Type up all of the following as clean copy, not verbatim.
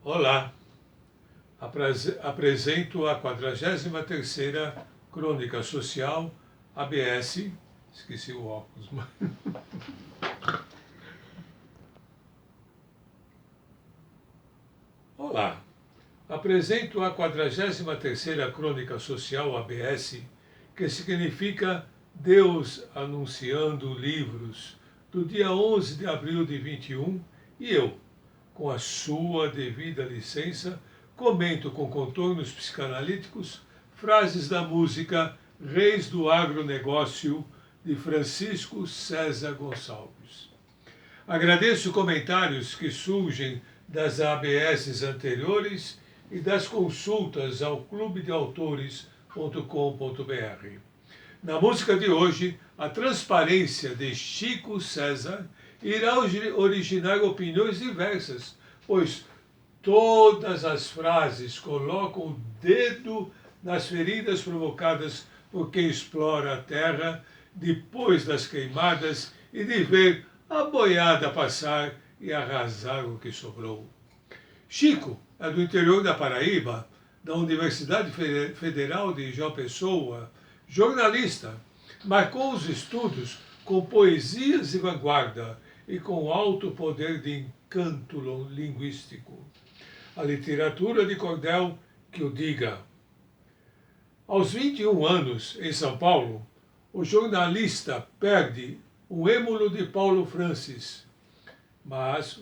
Olá, apresento a 43ª Crônica Social, ABS, esqueci o óculos. Olá, apresento a 43ª Crônica Social, ABS, que significa Deus Anunciando Livros, do dia 11 de abril de 21, e eu, com a sua devida licença, comento com contornos psicanalíticos frases da música Reis do Agronegócio, de Francisco César Gonçalves. Agradeço comentários que surgem das ABSs anteriores e das consultas ao clubedeautores.com.br. Na música de hoje, a transparência de Chico César irá originar opiniões diversas, pois todas as frases colocam o dedo nas feridas provocadas por quem explora a terra depois das queimadas e de ver a boiada passar e arrasar o que sobrou. Chico é do interior da Paraíba, da Universidade Federal de João Pessoa, jornalista, marcou os estudos com poesias de vanguarda e com alto poder de encanto linguístico. A literatura de cordel que o diga. Aos 21 anos, em São Paulo, o jornalista perde um êmulo de Paulo Francis, mas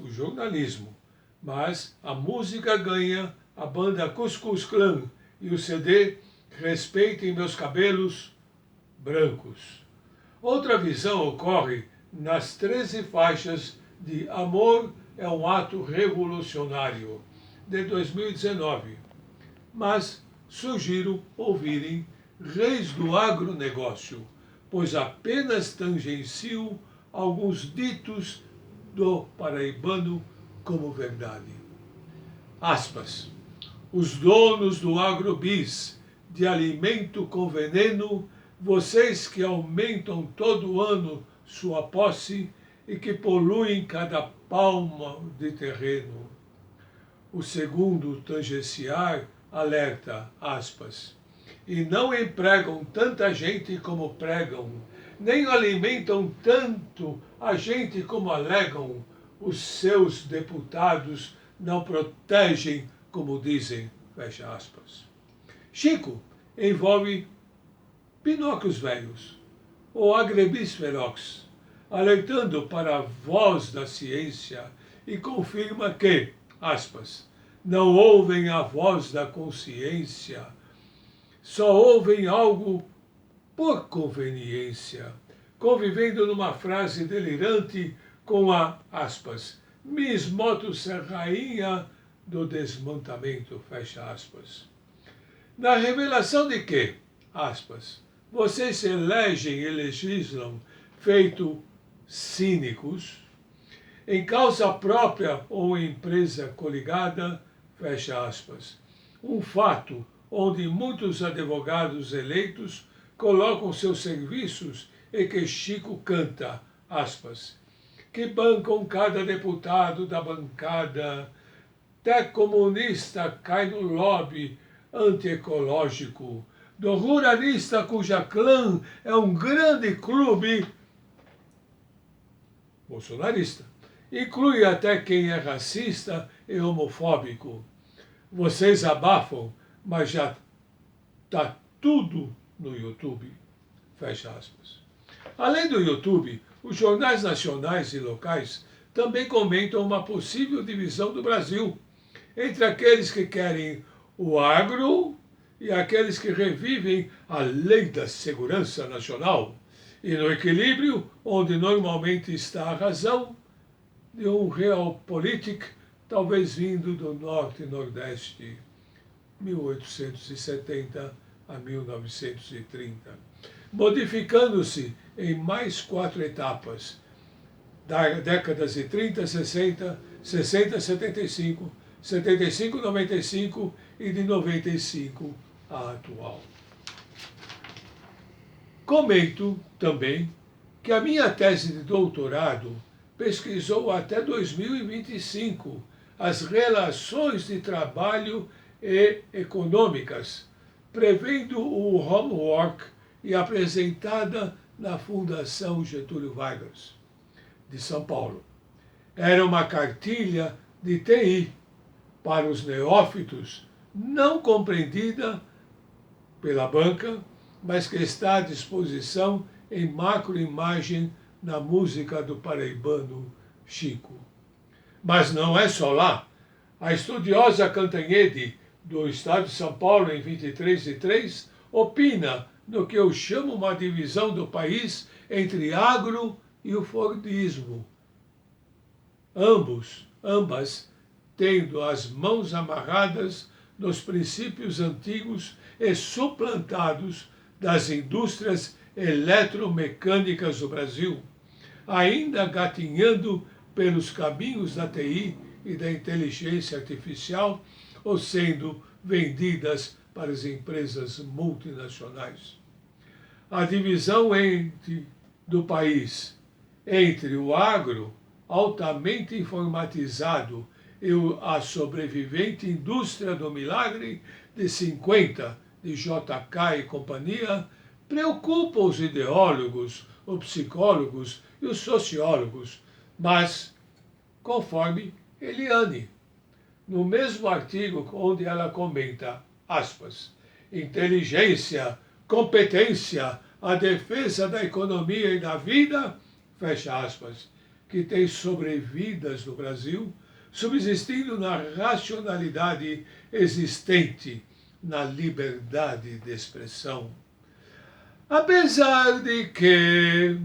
a música ganha a banda Cuscuz Clan e o CD Respeitem Meus Cabelos Brancos. Outra visão ocorre nas 13 faixas de Amor é um Ato Revolucionário, de 2019. Mas sugiro ouvirem Reis do Agronegócio, pois apenas tangencio alguns ditos do paraibano como verdade. Aspas. Os donos do agrobis, de alimento com veneno, vocês que aumentam todo ano sua posse e que poluem cada palma de terreno. O segundo tangenciar alerta, aspas, e não empregam tanta gente como pregam, nem alimentam tanto a gente como alegam, os seus deputados não protegem como dizem, fecha aspas. Chico envolve Pinóquios velhos, ou Agrebis ferox, alertando para a voz da ciência e confirma que, aspas, não ouvem a voz da consciência, só ouvem algo por conveniência, convivendo numa frase delirante com a, aspas, Miss Motos rainha do desmantamento, fecha aspas. Na revelação de que, aspas, vocês se elegem e legislam feito cínicos, em causa própria ou empresa coligada, fecha aspas. Um fato onde muitos advogados eleitos colocam seus serviços e que Chico canta, aspas, que bancam cada deputado da bancada, até comunista cai no lobby antiecológico, do ruralista cuja clã é um grande clube bolsonarista. Inclui até quem é racista e homofóbico. Vocês abafam, mas já está tudo no YouTube. Fecha aspas. Além do YouTube, os jornais nacionais e locais também comentam uma possível divisão do Brasil entre aqueles que querem o agro e aqueles que revivem a lei da segurança nacional, e no equilíbrio, onde normalmente está a razão, de um realpolitik, talvez vindo do Norte e Nordeste, 1870 a 1930, modificando-se em mais 4 etapas, das décadas de 30, 60, 60, 75, 75, 95 e de 95 à atual. Comento também que a minha tese de doutorado pesquisou até 2025 as relações de trabalho e econômicas, prevendo o homework e apresentada na Fundação Getúlio Vargas, de São Paulo. Era uma cartilha de TI para os neófitos, não compreendida pela banca, mas que está à disposição em macroimagem na música do paraibano Chico. Mas não é só lá. A estudiosa Cantanhede, do estado de São Paulo, em 23/3, opina no que eu chamo uma divisão do país entre agro e o fordismo. Ambas tendo as mãos amarradas nos princípios antigos e suplantados das indústrias eletromecânicas do Brasil, ainda gatinhando pelos caminhos da TI e da inteligência artificial, ou sendo vendidas para as empresas multinacionais. A divisão do país entre o agro, altamente informatizado, e a sobrevivente indústria do milagre de 50, de JK e companhia, preocupa os ideólogos, os psicólogos e os sociólogos, mas, conforme Eliane, no mesmo artigo onde ela comenta, aspas, inteligência, competência, a defesa da economia e da vida, fecha aspas, que tem sobrevidas no Brasil, subsistindo na racionalidade existente, na liberdade de expressão. Apesar de que,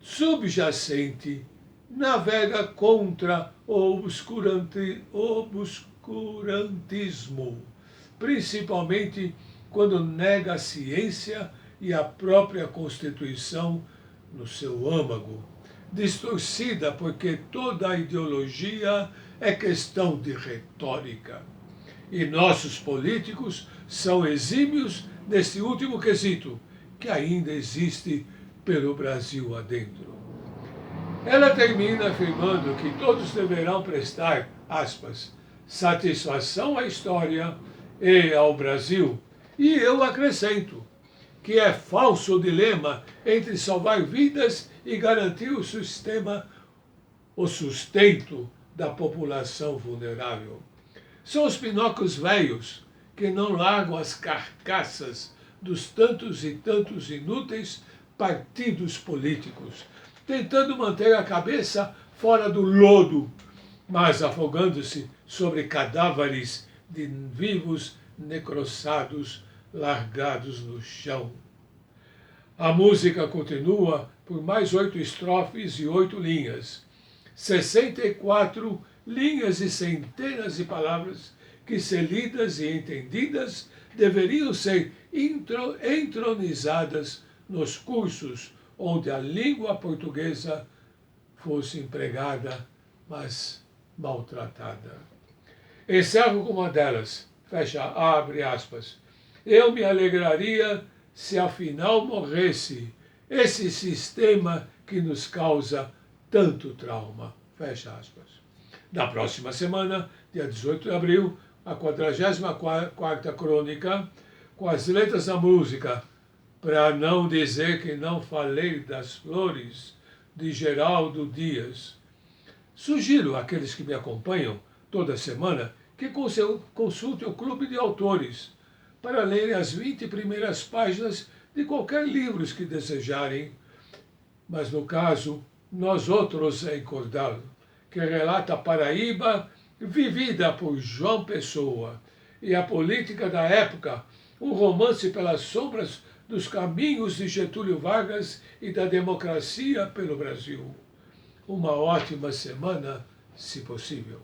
subjacente, navega contra o obscurantismo, principalmente quando nega a ciência e a própria Constituição no seu âmago, distorcida porque toda a ideologia é questão de retórica. E nossos políticos são exímios neste último quesito, que ainda existe pelo Brasil adentro. Ela termina afirmando que todos deverão prestar, aspas, satisfação à história e ao Brasil, e eu acrescento que é falso o dilema entre salvar vidas e garantir o sustento da população vulnerável. São os pinóquios velhos que não largam as carcaças dos tantos e tantos inúteis partidos políticos, tentando manter a cabeça fora do lodo, mas afogando-se sobre cadáveres de vivos necrossados largados no chão. A música continua por mais 8 estrofes e 8 linhas, 64 linhas e centenas de palavras que, se lidas e entendidas, deveriam ser entronizadas nos cursos onde a língua portuguesa fosse empregada, mas maltratada. Encerro com uma delas, abre aspas, eu me alegraria se afinal morresse esse sistema que nos causa tanto trauma, fecha aspas. Na próxima semana, dia 18 de abril, a 44ª crônica, com as letras da música, para não dizer que não falei das flores, de Geraldo Dias. Sugiro àqueles que me acompanham toda semana que consultem o Clube de Autores para lerem as 20 primeiras páginas de qualquer livro que desejarem. Mas, no caso, Nós Outros em Cordal, que relata a Paraíba vivida por João Pessoa e a política da época, um romance pelas sombras dos caminhos de Getúlio Vargas e da democracia pelo Brasil. Uma ótima semana, se possível.